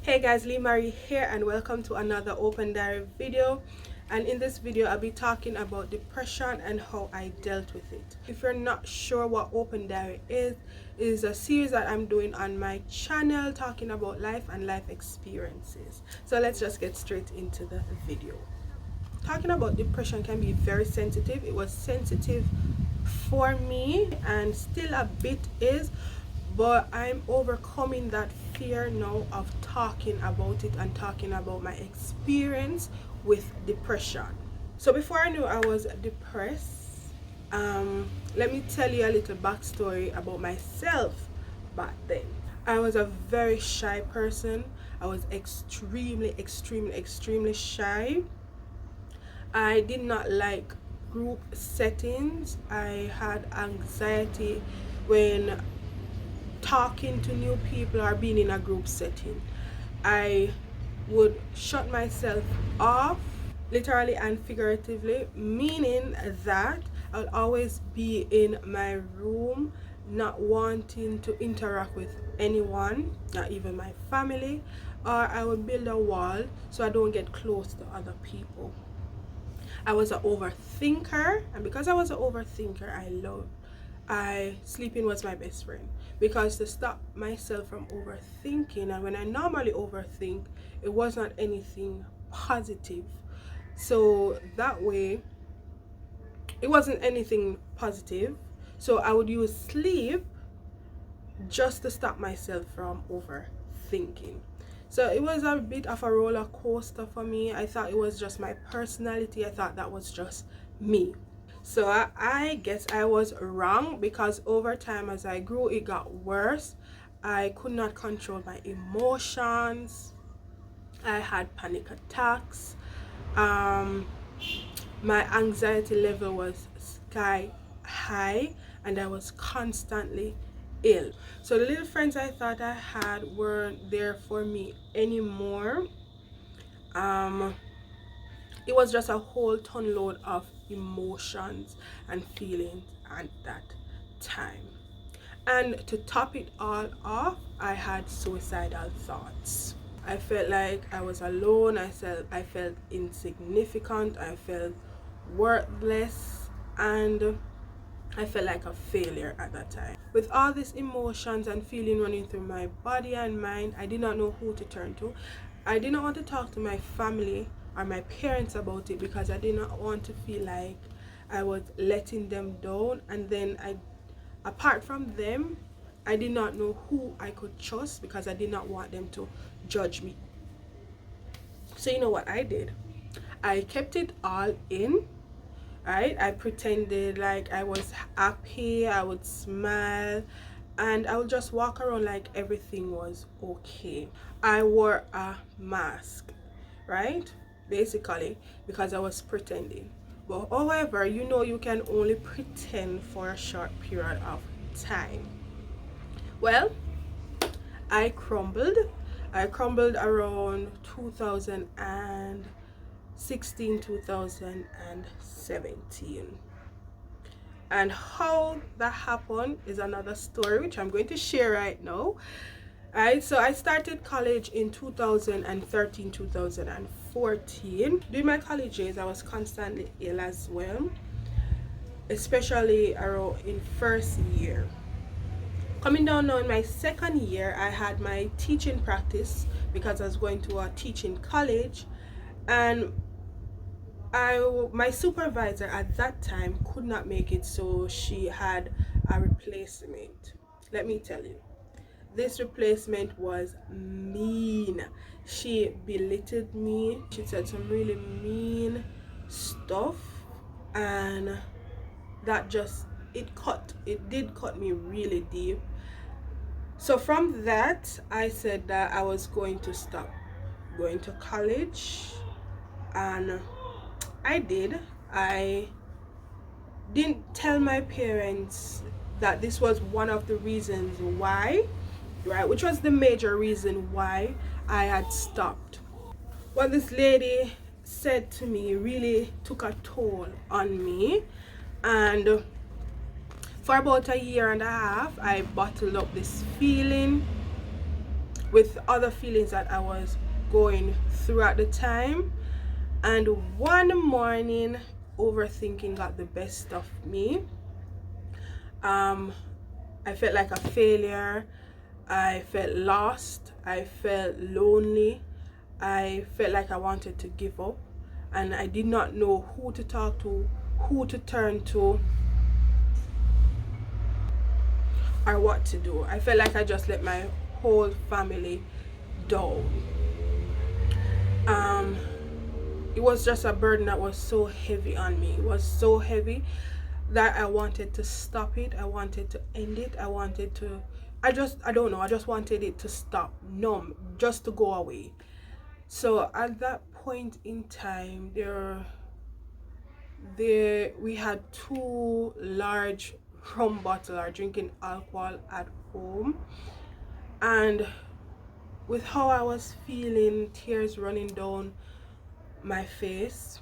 Hey guys, Lee Marie here and welcome to another open diary video. And in this video I'll be talking about depression and how I dealt with it. If you're not sure what open diary is, it is a series that I'm doing on my channel talking about life and life experiences. So let's just get straight into the video. Talking about depression can be very sensitive. It was sensitive for me and still a bit is, but I'm overcoming that fear now of talking about it and talking about my experience with depression. So before I knew I was depressed, let me tell you a little backstory about myself back then. I was a very shy person. I was extremely shy. I did not like group settings. I had anxiety when talking to new people or being in a group setting. I would shut myself off, literally and figuratively, meaning that I'll always be in my room, not wanting to interact with anyone, not even my family, or I would build a wall so I don't get close to other people. I was an overthinker, and because I was an overthinker, sleeping was my best friend, because to stop myself from overthinking, and when I normally overthink, it was not anything positive, so that way it wasn't anything positive, so I would use sleep just to stop myself from overthinking. So it was a bit of a roller coaster for me. I thought it was just my personality. I thought that was just me. So I guess I was wrong, because over time as I grew it got worse. I could not control my emotions. I had panic attacks. My anxiety level was sky high and I was constantly ill. So the little friends I thought I had weren't there for me anymore. It was just a whole ton load of emotions and feelings at that time. And to top it all off, I had suicidal thoughts. I felt like I was alone. I felt insignificant. I felt worthless, and I felt like a failure at that time. With all these emotions and feeling running through my body and mind, I did not know who to turn to. I did not want to talk to my family or my parents about it, because I did not want to feel like I was letting them down. And then apart from them, I did not know who I could trust, because I did not want them to judge me. So you know what I did? I kept it all in. Right? I pretended like I was happy. I would smile and I would just walk around like everything was okay. I wore a mask, right? Basically, because I was pretending. But however, you know, you can only pretend for a short period of time. Well, I crumbled around 2016, 2017. And how that happened is another story which I'm going to share right now. Alright, so I started college in 2013, 2014. During my college days, I was constantly ill as well, especially around in first year. Coming down now in my second year, I had my teaching practice because I was going to a teaching college, and my supervisor at that time could not make it, so she had a replacement. Let me tell you, this replacement was mean. She belittled me. She said some really mean stuff, and that just it did cut me really deep. So from that, I said that I was going to stop going to college, and I did. I didn't tell my parents that this was one of the reasons why, right, which was the major reason why I had stopped. What this lady said to me really took a toll on me, and for about a year and a half I bottled up this feeling. with other feelings that I was going through at the time. And one morning, overthinking got the best of me. I felt like a failure. I felt lost. I felt lonely. I felt like I wanted to give up, and I did not know who to talk to, who to turn to, or what to do. I felt like I just let my whole family down. It was just a burden that was so heavy on me. It was so heavy that I wanted to stop it. I wanted to end it. I don't know, I just wanted it to stop, numb, just to go away. So at that point in time, we had two large rum bottles or drinking alcohol at home, and with how I was feeling, tears running down my face,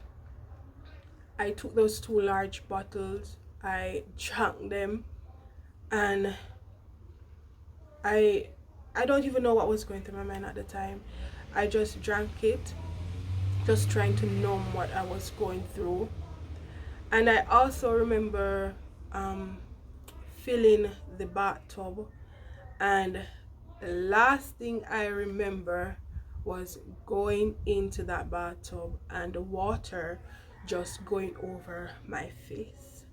I took those two large bottles, I drank them, and I don't even know what was going through my mind at the time. I just drank it, just trying to numb what I was going through. And I also remember filling the bathtub, and the last thing I remember was going into that bathtub and the water just going over my face.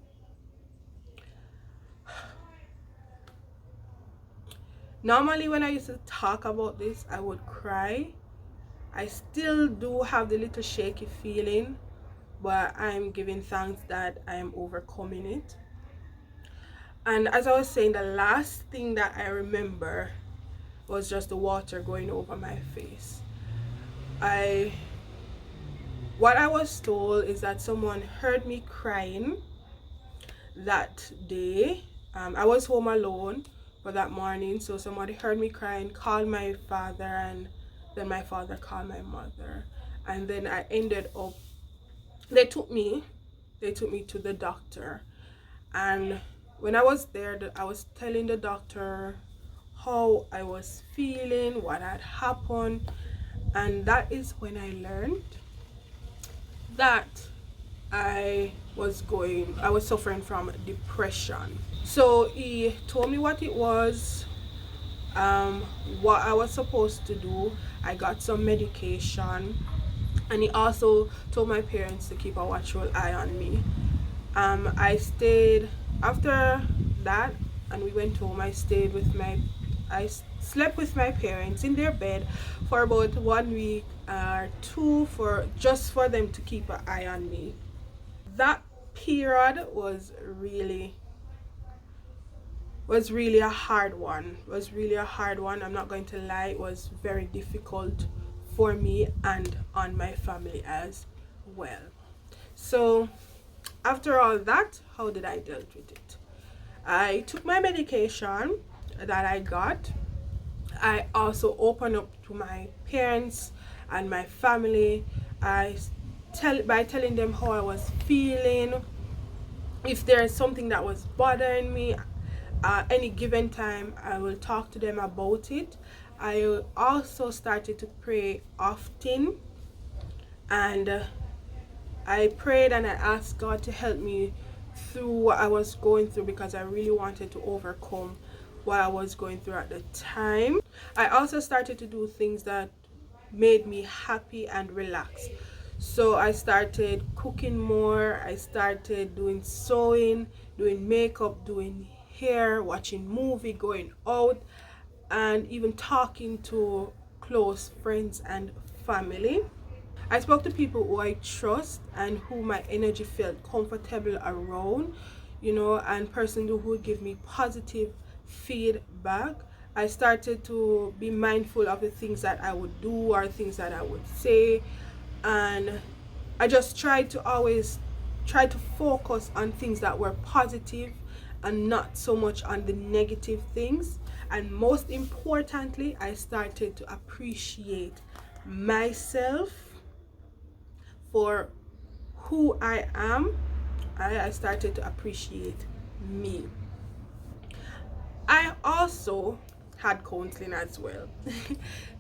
Normally when I used to talk about this, I would cry. I still do have the little shaky feeling, but I'm giving thanks that I am overcoming it. And as I was saying, the last thing that I remember was just the water going over my face. What I was told is that someone heard me crying that day. I was home alone for that morning, so somebody heard me crying, called my father, and then my father called my mother, and then I ended up, they took me to the doctor. And when I was there, I was telling the doctor how I was feeling, what had happened, and that is when I learned that I was suffering from depression. So he told me what it was, what I was supposed to do. I got some medication, and he also told my parents to keep a watchful eye on me. I stayed after that, and we went home. I slept with my parents in their bed for about 1 week or two, for them to keep an eye on me. That period was really a hard one. I'm not going to lie. It was very difficult for me and on my family as well. So after all that, how did I deal with it? I took my medication that I got. I also opened up to my parents and my family. By telling them how I was feeling, if there is something that was bothering me, any given time, I will talk to them about it. I also started to pray often, and I prayed and I asked God to help me through what I was going through, because I really wanted to overcome what I was going through at the time. I also started to do things that made me happy and relaxed. So I started cooking more, I started doing sewing, doing makeup, doing hair, watching movie, going out, and even talking to close friends and family. I spoke to people who I trust and who my energy felt comfortable around, and person who would give me positive feedback. I started to be mindful of the things that I would do or things that I would say, and I just tried to always focus on things that were positive and not so much on the negative things. And most importantly, I started to appreciate myself for who I am. I started to appreciate me. I also had counseling as well.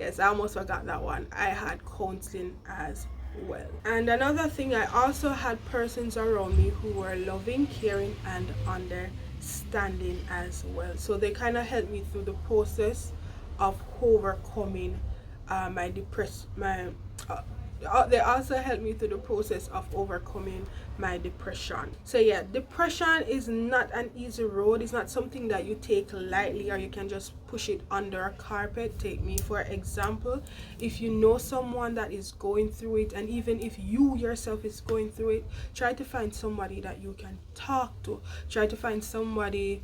Yes, I almost forgot that one. I had counseling as well. And another thing, I also had persons around me who were loving, caring, and understanding as well. So they kind of helped me through the process of overcoming my depression. They also helped me through the process of overcoming my depression. So yeah, depression is not an easy road. It's not something that you take lightly or you can just push it under a carpet. Take me for example. If you know someone that is going through it, and even if you yourself is going through it, try to find somebody that you can talk to. Try to find somebody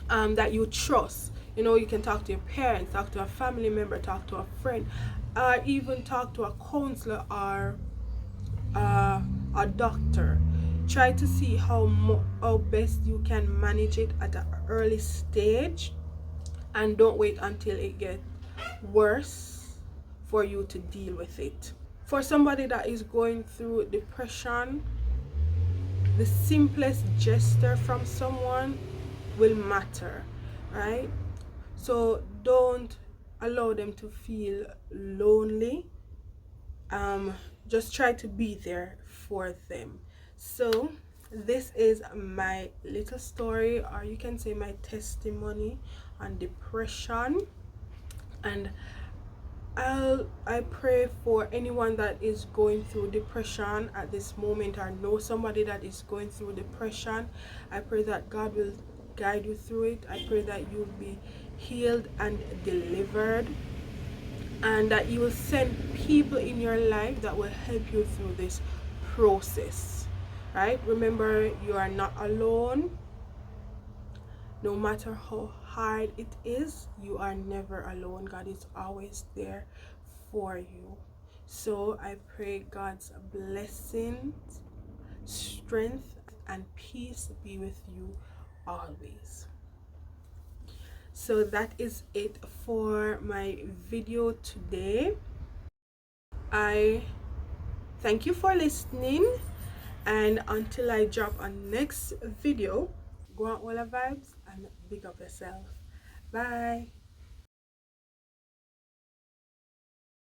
that you trust. You know, you can talk to your parents, talk to a family member, talk to a friend, or even talk to a counselor or a doctor. Try to see how best you can manage it at an early stage, and don't wait until it gets worse for you to deal with it. For somebody that is going through depression, the simplest gesture from someone will matter, right? So don't allow them to feel lonely. Just try to be there for them. So this is my little story, or you can say my testimony on depression. And I pray for anyone that is going through depression at this moment, or know somebody that is going through depression. I pray that God will guide you through it. I pray that you'll be healed and delivered, and that you will send people in your life that will help you through this process, right? Remember, you are not alone. No matter how hard it is, you are never alone. God is always there for you. So I pray God's blessings, strength, and peace be with you always. So that is it for my video today. I thank you for listening, and until I drop a next video, go on all the vibes and big up yourself. Bye.